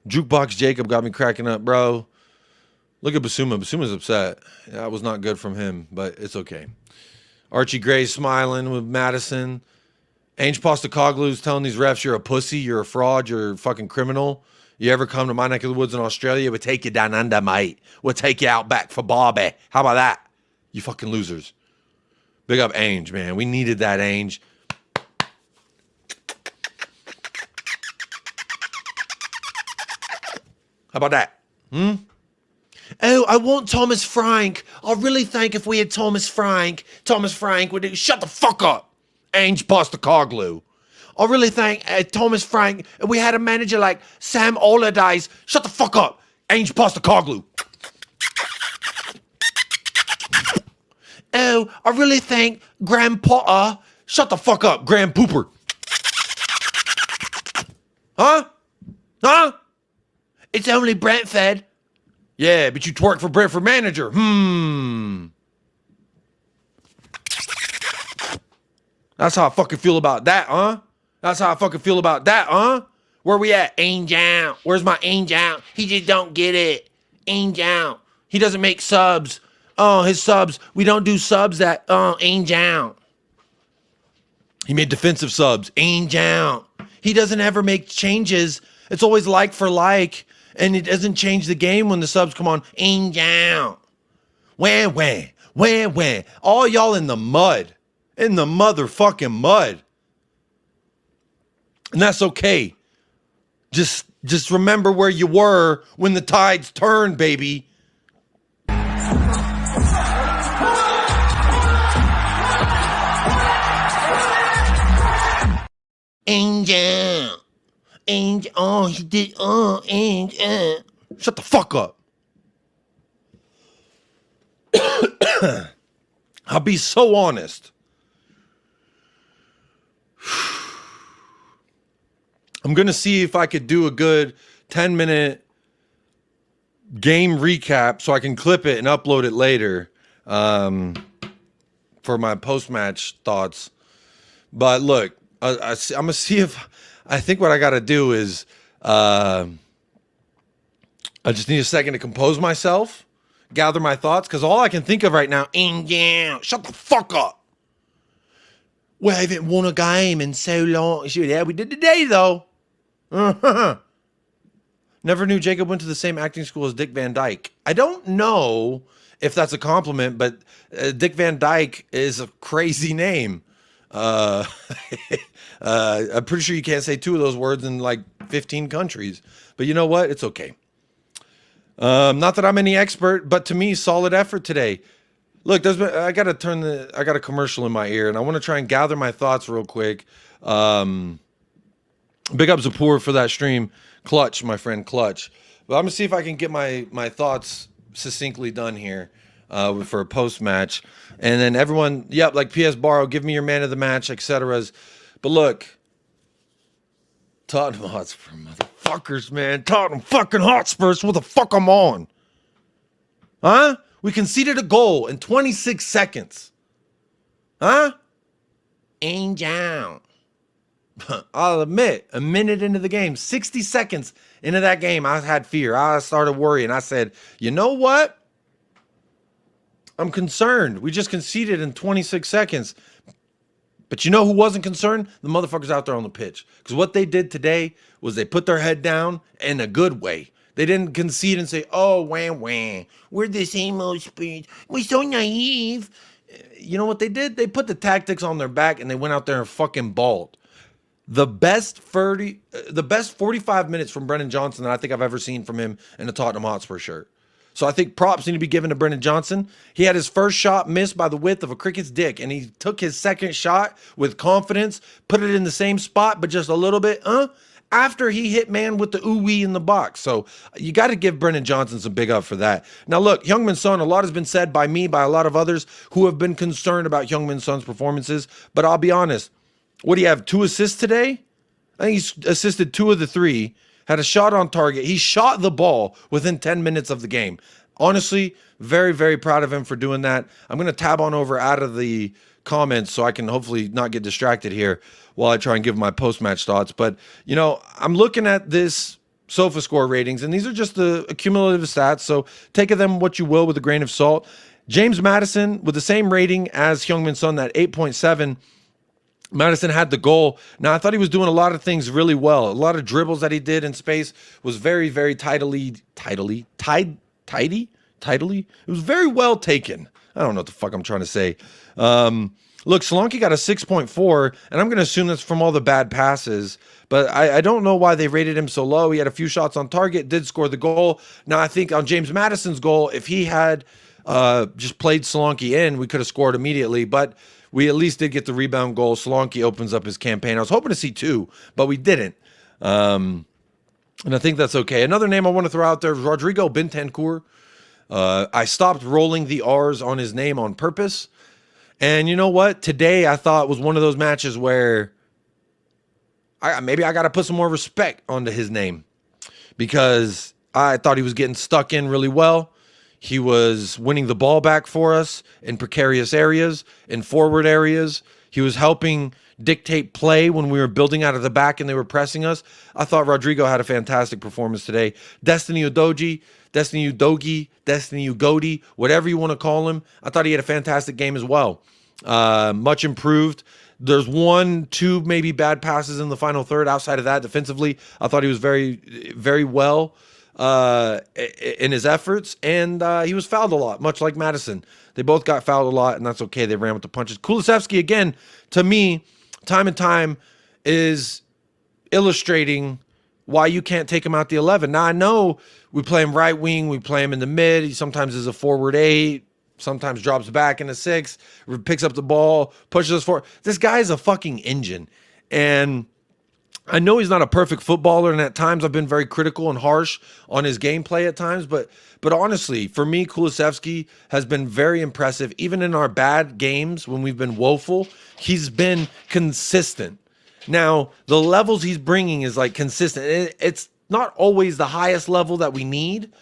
Jukebox Jacob got me cracking up, bro. Look at Basuma. Basuma's upset. That was not good from him, but it's okay. Archie Gray smiling with Madison. Ange Postecoglou's telling these refs, you're a pussy, you're a fraud, you're a fucking criminal. You ever come to my neck of the woods in Australia, we'll take you down under, mate. We'll take you out back for Barbie. How about that? You fucking losers. Big up Ange, man. We needed that, Ange. How about that? Oh, I want Thomas Frank. I really think if we had Thomas Frank would do. Shut the fuck up, Ange Postecoglou. I really think Thomas Frank, if we had a manager like Sam Allardyce. Shut the fuck up, Ange Postecoglou. Oh, I really think Graham Potter. Shut the fuck up, Graham Pooper. Huh? It's only Brentford. Yeah, but you twerk for Brentford manager. That's how I fucking feel about that, huh? Where we at? Ainge out. Where's my Ainge out? He just don't get it. Ainge out. He doesn't make subs. Oh, his subs. We don't do subs that, Ainge out. He made defensive subs. Ainge out. He doesn't ever make changes. It's always like for like. And it doesn't change the game when the subs come on. Ainge out. Wah. All y'all in the mud. In the motherfucking mud. And that's okay. Just remember where you were when the tides turned, baby. Ainge out. Ainge, oh, he did, Ainge, Shut the fuck up. I'll be so honest. I'm going to see if I could do a good 10-minute game recap so I can clip it and upload it later for my post-match thoughts. But look, I'm going to see if... I think what I got to do is I just need a second to compose myself, gather my thoughts, because all I can think of right now, shut the fuck up. We haven't won a game in so long. Yeah, we did today, though. Never knew Jacob went to the same acting school as Dick Van Dyke. I don't know if that's a compliment, but Dick Van Dyke is a crazy name. I'm pretty sure you can't say two of those words in like 15 countries, but you know what? It's okay. Not that I'm any expert, but to me, solid effort today. Look, I got a commercial in my ear and I want to try and gather my thoughts real quick. Big up Zapur for that stream. Clutch, my friend, Clutch. But I'm gonna see if I can get my thoughts succinctly done here. For a post-match. And then everyone, yep, like PS Barrow, give me your man of the match, etc. But look, Tottenham Hotspur, motherfuckers, man. Tottenham fucking Hotspurs, what the fuck I'm on? Huh? We conceded a goal in 26 seconds. Huh? Ainge out. I'll admit, a minute into the game, 60 seconds into that game, I had fear. I started worrying. I said, you know what? I'm concerned. We just conceded in 26 seconds. But you know who wasn't concerned? The motherfuckers out there on the pitch. Because what they did today was they put their head down in a good way. They didn't concede and say, oh, wah. We're the same old Spurs. We're so naive. You know what they did? They put the tactics on their back and they went out there and fucking balled. The best 45 minutes from Brennan Johnson that I think I've ever seen from him in a Tottenham Hotspur shirt. So I think props need to be given to Brennan Johnson. He had his first shot missed by the width of a cricket's dick, and he took his second shot with confidence, put it in the same spot, but just a little bit, after he hit man with the ooh-wee in the box. So you got to give Brennan Johnson some big up for that. Now look, Heung-min Son, a lot has been said by me, by a lot of others who have been concerned about Heung-min Son's performances, but I'll be honest. What do you have, 2 assists today? I think he's assisted 2 of the 3. Had a shot on target. He shot the ball within 10 minutes of the game. Honestly, very, very proud of him for doing that. I'm going to tab on over out of the comments so I can hopefully not get distracted here while I try and give my post-match thoughts. But, you know, I'm looking at this Sofa Score ratings, and these are just the cumulative stats, so take of them what you will with a grain of salt. James Maddison, with the same rating as Heung-min Son, that 8.7, Maddison had the goal. Now, I thought he was doing a lot of things really well. A lot of dribbles that he did in space was very, very tidy. It was very well taken. I don't know what the fuck I'm trying to say. Look, Solanke got a 6.4, and I'm going to assume that's from all the bad passes, but I don't know why they rated him so low. He had a few shots on target, did score the goal. Now, I think on James Maddison's goal, if he had just played Solanke in, we could have scored immediately, but we at least did get the rebound goal. Solanke opens up his campaign. I was hoping to see 2, but we didn't. And I think that's okay. Another name I want to throw out there is Rodrigo Bentancur. I stopped rolling the R's on his name on purpose. And you know what? Today I thought was one of those matches where maybe I got to put some more respect onto his name, because I thought he was getting stuck in really well. He was winning the ball back for us in precarious areas, in forward areas. He was helping dictate play when we were building out of the back and they were pressing us. I thought Rodrigo had a fantastic performance today. Destiny Udogie, whatever you want to call him, I thought he had a fantastic game as well. Much improved. There's 1, 2 maybe bad passes in the final third. Outside of that, defensively, I thought he was very, very well in his efforts, and he was fouled a lot, much like Maddison. They both got fouled a lot, and that's okay. They ran with the punches. Kulusevski, again, to me, time and time, is illustrating why you can't take him out the 11. Now, I know we play him right wing, we play him in the mid. He sometimes is a forward 8, sometimes drops back in a 6, picks up the ball, pushes us forward. This guy is a fucking engine, and I know he's not a perfect footballer, and at times I've been very critical and harsh on his gameplay at times, but honestly, for me, Kulusevski has been very impressive. Even in our bad games, when we've been woeful, he's been consistent. Now, the levels he's bringing is like consistent. It's not always the highest level that we need,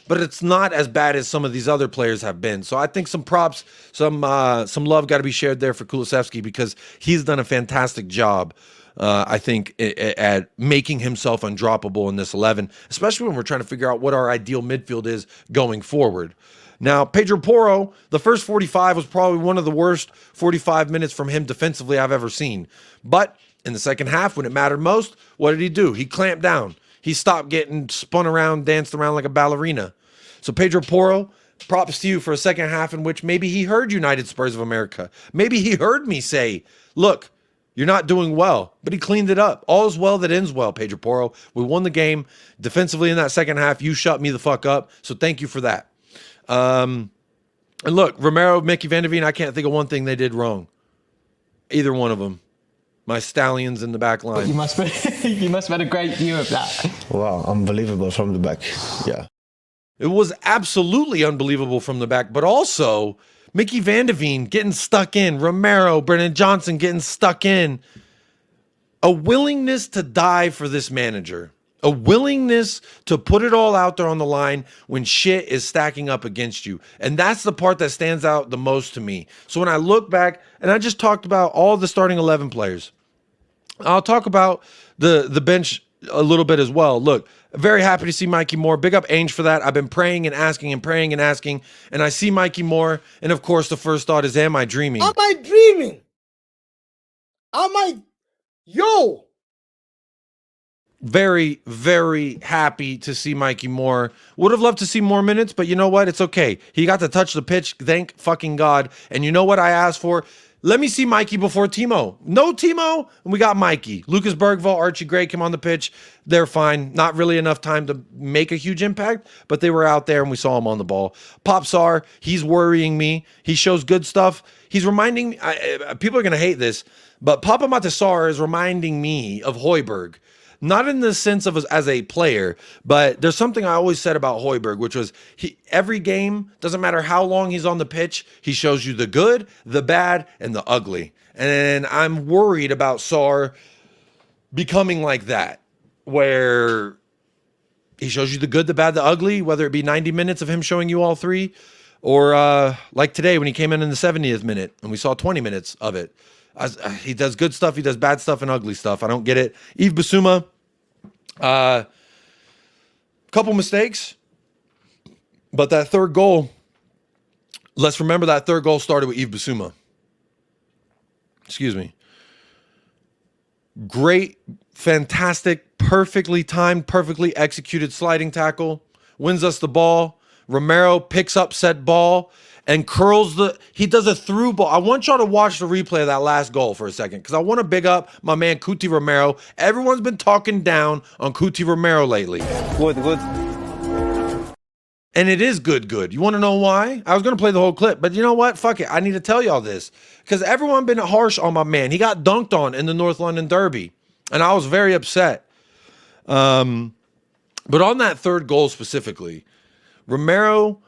but it's not as bad as some of these other players have been. So I think some props, some love got to be shared there for Kulusevski, because he's done a fantastic job. I think at making himself undroppable in this 11, especially when we're trying to figure out what our ideal midfield is going forward. Now, Pedro Porro, the first 45 was probably one of the worst 45 minutes from him defensively I've ever seen. But in the second half, when it mattered most, what did he do? He clamped down. He stopped getting spun around, danced around like a ballerina. So Pedro Porro, props to you for a second half in which maybe he heard United Spurs of America. Maybe he heard me say, look, you're not doing well, but he cleaned it up. All is well that ends well, Pedro Porro. We won the game defensively in that second half. You shut me the fuck up, so thank you for that. And look, Romero, Mickey Van de Veen, I can't think of one thing they did wrong. Either one of them. My stallions in the back line. You must have had a great view of that. Wow, unbelievable from the back. Yeah. It was absolutely unbelievable from the back, but also Mickey Van de Veen getting stuck in, Romero, Brennan Johnson getting stuck in. A willingness to die for this manager. A willingness to put it all out there on the line when shit is stacking up against you. And that's the part that stands out the most to me. So when I look back, and I just talked about all the starting 11 players, I'll talk about the bench a little bit as well. Look, very happy to see Mikey Moore. Big up Ange for that. I've been praying and asking and praying and asking, and I see Mikey Moore, and of course the first thought is, am I dreaming? Am I dreaming? Am I... Yo! Very, very happy to see Mikey Moore. Would have loved to see more minutes, but you know what? It's okay. He got to touch the pitch. Thank fucking God. And you know what I asked for? Let me see Mikey before Timo. No Timo, and we got Mikey. Lucas Bergvall, Archie Gray came on the pitch. They're fine. Not really enough time to make a huge impact, but they were out there and we saw him on the ball. Popsar, he's worrying me. He shows good stuff. He's reminding me, people are going to hate this, but Papa Matasar is reminding me of Højbjerg. Not in the sense of as a player, but there's something I always said about Højbjerg, which was every game, doesn't matter how long he's on the pitch, he shows you the good, the bad, and the ugly. And I'm worried about Sar becoming like that, where he shows you the good, the bad, the ugly, whether it be 90 minutes of him showing you all three, or like today when he came in the 70th minute and we saw 20 minutes of it. He does good stuff, he does bad stuff and ugly stuff. I don't get it. Yves Bissouma, Couple mistakes, but that third goal, let's remember that third goal started with Yves Bissouma. Excuse me. Great, fantastic, perfectly timed, perfectly executed sliding tackle. Wins us the ball. Romero picks up said ball and curls he does a through ball. I want y'all to watch the replay of that last goal for a second because I want to big up my man Cuti Romero. Everyone's been talking down on Cuti Romero lately. Good. And it is good. You want to know why? I was going to play the whole clip, but you know what? Fuck it. I need to tell y'all this because everyone been harsh on my man. He got dunked on in the North London Derby, and I was very upset. But on that third goal specifically, Romero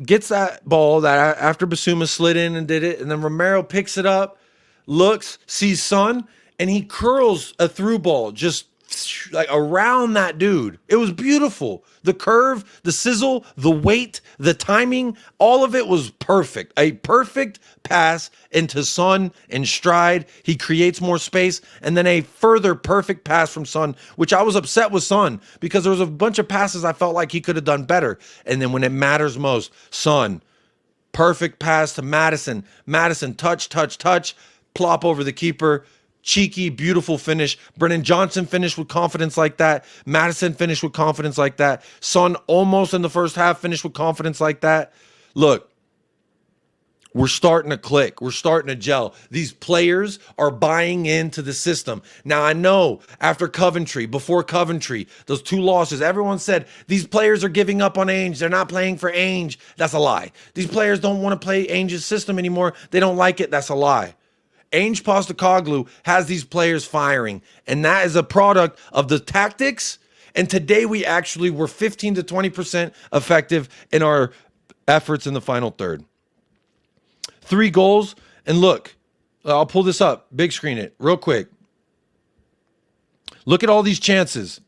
gets that ball that after Bissouma slid in and did it, and then Romero picks it up, looks, sees Son, and he curls a through ball just like around that dude. It was beautiful. The curve, the sizzle, the weight, the timing, all of it was perfect. A perfect pass into Son in stride. He creates more space, and then a further perfect pass from Son, which I was upset with Son because there was a bunch of passes I felt like he could have done better. And then when it matters most, Son, perfect pass to Maddison. Maddison, touch, plop over the keeper. Cheeky, beautiful finish. Brennan Johnson finished with confidence like that. Maddison finished with confidence like that. Son almost in the first half finished with confidence like that. Look, we're starting to click. We're starting to gel. These players are buying into the system. Now, I know after Coventry, before Coventry, those 2 losses, everyone said these players are giving up on Ange. They're not playing for Ange. That's a lie. These players don't want to play Ange's system anymore. They don't like it. That's a lie. Ange Postecoglou has these players firing, and that is a product of the tactics. And today we actually were 15 to 20% effective in our efforts in the final third. 3 goals, and look, I'll pull this up, big screen it real quick. Look at all these chances.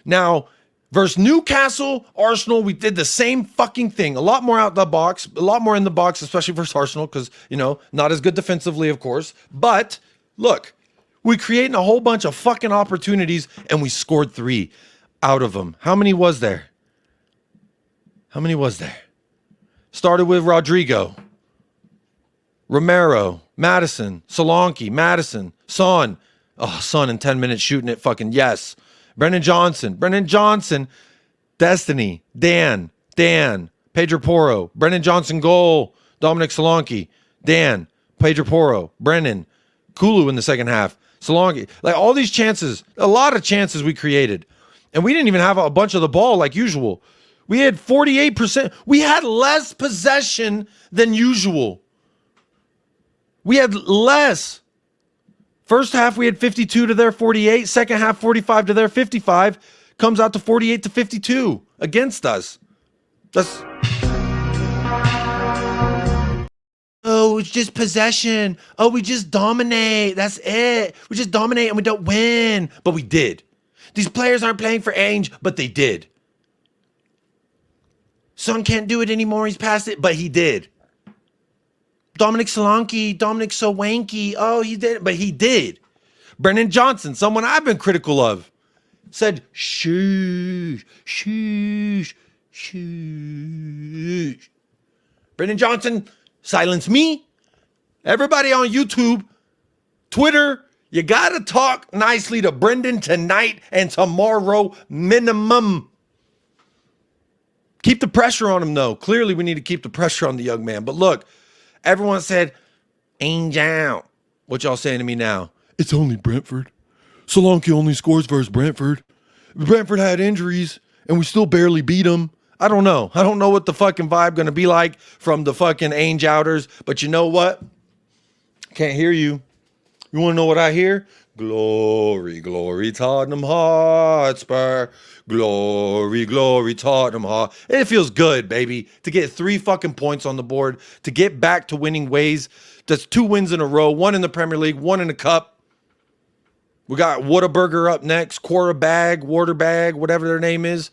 Now, versus Newcastle, Arsenal, we did the same fucking thing. A lot more out the box, a lot more in the box, especially versus Arsenal, because, you know, not as good defensively, of course. But look, we created a whole bunch of fucking opportunities, and we scored 3 out of them. How many was there? Started with Rodrigo, Romero, Maddison, Solanke, Maddison, Son. Oh, Son in 10 minutes shooting it fucking yes. Brennan Johnson, Destiny, Dan, Pedro Porro, Brennan Johnson goal, Dominic Solanke, Dan, Pedro Porro, Brennan, Kulu in the second half, Solanke. Like all these chances, a lot of chances we created. And we didn't even have a bunch of the ball like usual. We had 48%. We had less possession than usual. We had less. First half, we had 52 to their 48. Second half, 45 to their 55. Comes out to 48 to 52 against us. That's... Oh, it's just possession. Oh, we just dominate. That's it. We just dominate and we don't win. But we did. These players aren't playing for Ange, but they did. Son can't do it anymore. He's past it, but he did. Dominic Solanke, Dominic so wanky. Oh, he did, but he did. Brennan Johnson, someone I've been critical of, said, shoosh. Brennan Johnson, silence me. Everybody on YouTube, Twitter, you got to talk nicely to Brendan tonight and tomorrow minimum. Keep the pressure on him, though. Clearly, we need to keep the pressure on the young man. But look, everyone said, Ange out. What y'all saying to me now? It's only Brentford. Solanke only scores versus Brentford. Brentford had injuries, and we still barely beat them. I don't know. I don't know what the fucking vibe going to be like from the fucking Ange outers. But you know what? Can't hear you. You want to know what I hear? Glory, glory, Tottenham Hotspur. Glory, glory, Tottenham Hotspur. It feels good, baby, to get 3 fucking points on the board, to get back to winning ways. That's 2 wins in a row, 1 in the Premier League, 1 in the Cup. We got Whataburger up next, Waterbag, whatever their name is.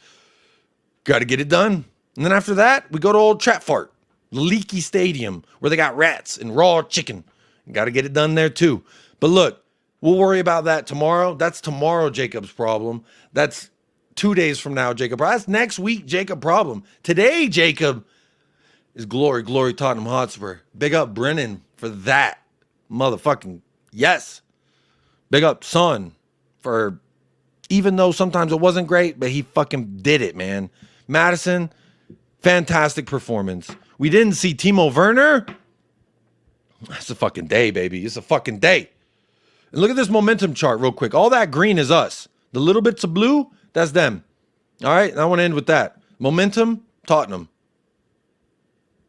Got to get it done. And then after that, we go to Old Trafford, Leaky Stadium, where they got rats and raw chicken. Got to get it done there too. But look, we'll worry about that tomorrow. That's tomorrow, Jacob's problem. That's 2 days from now, Jacob. That's next week, Jacob problem. Today, Jacob, is glory, glory, Tottenham Hotspur. Big up Brennan for that. Motherfucking yes. Big up Son for, even though sometimes it wasn't great, but he fucking did it, man. Madison, fantastic performance. We didn't see Timo Werner. That's a fucking day, baby. It's a fucking day. And look at this momentum chart real quick. All that green is us. The little bits of blue, that's them. All right, and I want to end with that. Momentum, Tottenham.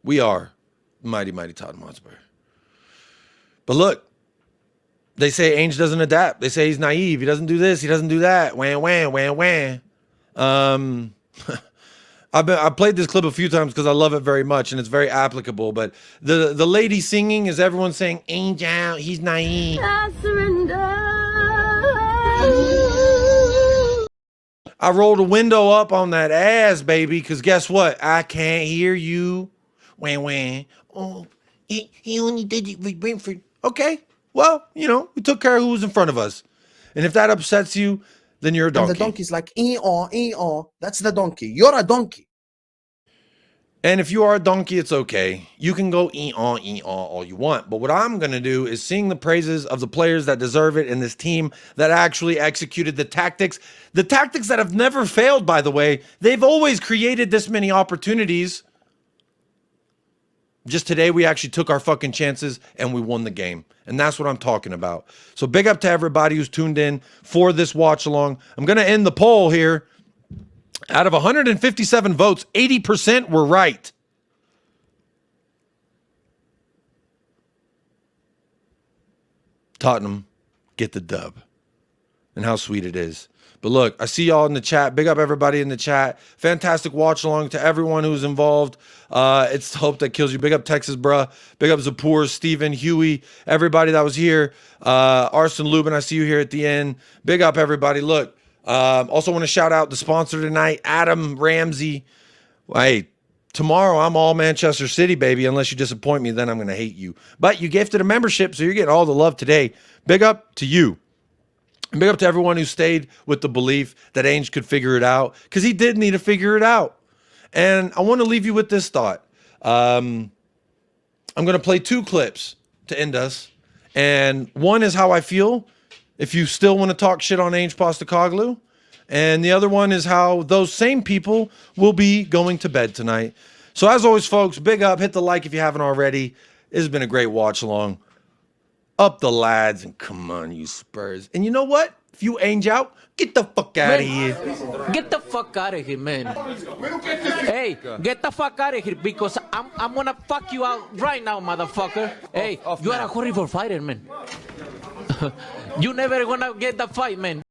We are mighty, mighty Tottenham Hotspur. But look, they say Ange doesn't adapt. They say he's naive. He doesn't do this. He doesn't do that. Wham. I've played this clip a few times because I love it very much and it's very applicable. But the lady singing is everyone saying Ange out. He's naive. I surrender. I rolled a window up on that ass, baby, because guess what? I can't hear you. Wham. Oh, he only did it with Brentford. Okay, well, you know, we took care of who was in front of us. And if that upsets you, then you're a donkey. And the donkey's like, that's the donkey. You're a donkey. And if you are a donkey, it's okay. You can go all you want. But what I'm going to do is sing the praises of the players that deserve it in this team that actually executed the tactics. The tactics that have never failed, by the way. They've always created this many opportunities. Just today, we actually took our fucking chances and we won the game. And that's what I'm talking about. So big up to everybody who's tuned in for this watch along. I'm going to end the poll here. Out of 157 votes, 80% were right. Tottenham, get the dub. And how sweet it is. But look, I see y'all in the chat. Big up everybody in the chat. Fantastic watch along to everyone who's involved. It's hope that kills you. Big up Texas, bruh. Big up Zapur, Steven, Huey, everybody that was here. Arson Lubin, I see you here at the end. Big up everybody. Look, also want to shout out the sponsor tonight, Adam Ramsey. Hey, tomorrow I'm all Manchester City, baby. Unless you disappoint me, then I'm going to hate you. But you gifted a membership, so you're getting all the love today. Big up to you. And big up to everyone who stayed with the belief that Ange could figure it out, because he did need to figure it out. And I want to leave you with this thought. I'm going to play 2 clips to end us. And one is how I feel if you still want to talk shit on Ange Postecoglou. And the other one is how those same people will be going to bed tonight. So as always, folks, big up. Hit the like if you haven't already. This has been a great watch along. Up the lads, and come on, you Spurs. And you know what? If you Ange out, get the fuck out of here. Get the fuck out of here, man. Hey, get the fuck out of here, because I'm gonna fuck you out right now, motherfucker. Hey, you are a horrible fighter, man. You never gonna get the fight, man.